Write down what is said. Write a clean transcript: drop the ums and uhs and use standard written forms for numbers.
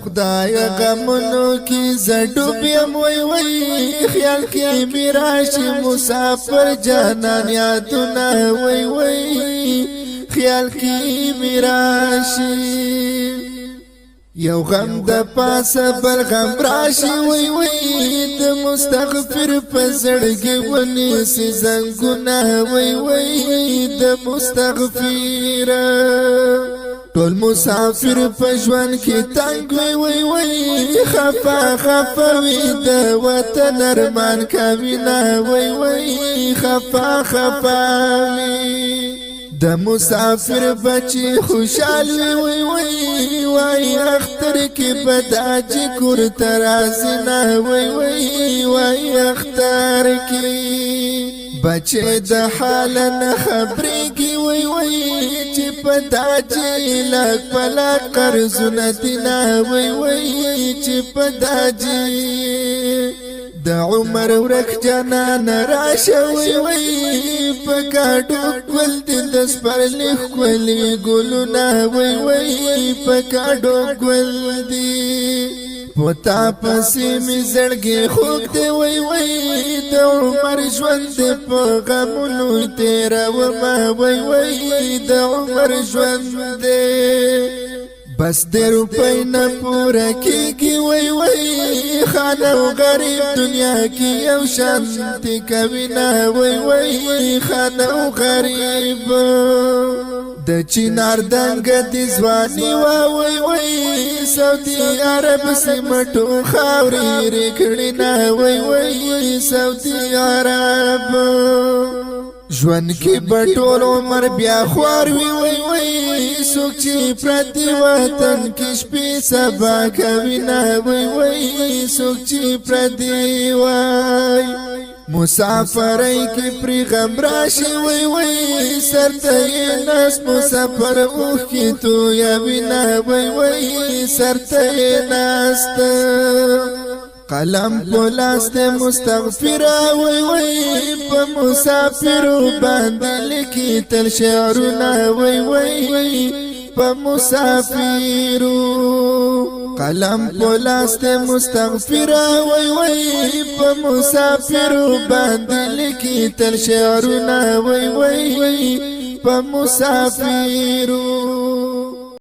خدای غمونو کی زډوب یم وای وای خیال کی میراشي مسافر جانان یادونه وای وای خیال کی میراشي یو غم د پاسه بل غم راشي وای وای د مستغفر په زړګي ونیسي زنګونه وای وای د مستغفر ټول مسافر په ژوند کې تنگ وي وي وي خفا خفا وي د وطن ارمان کوي نه وي وي خفا خفا وي د مسافر بچي خوشحال وي وي وي اختر کې بداج کور ترازی نه وي وي وي اختر کې بچه د حال نه خبرېږي وای وای چې پتا چې لک پلک قرضونه دینه وای وای چې پتا چې د عمر ورک جانان راشه وای وای په کاټو ګل د سپرلی ښکلي ګلونه وای وای په کاټو ګل دی پتا پسې می زړګي خوږ دی وای وای د عمر ژوند په غمونو تیرومه وای وای د عمر ژوند دی بس د روپۍ نه پوره کېږي وای وای خان او غریب دنیا کې یو شانتي کوي نه وای وای خان او غریب د چینار دنګ د ځواني وای وای سعودي عرب سیمټو خاورې رکړې نه وای وای سعودي عرب ژوند کې بټول عمر بیا خوار وی وای وای څوک چې پردي وطن کې شپې سبا کوي نه وای وای څوک چې پردي وای مسافرای کې پری غم راشي وای وای سرته ناس مسافر اوخ کې تو یا وینا وای وای سرته ناس قلم پولاست مستغفر وای وای په مسافر باندې لیکي تل شعرونه وای وای په مسافر قلم پولاست مستغفر وای وای په مسافر باندې لیکي تل شعرونه وای وای په مسافر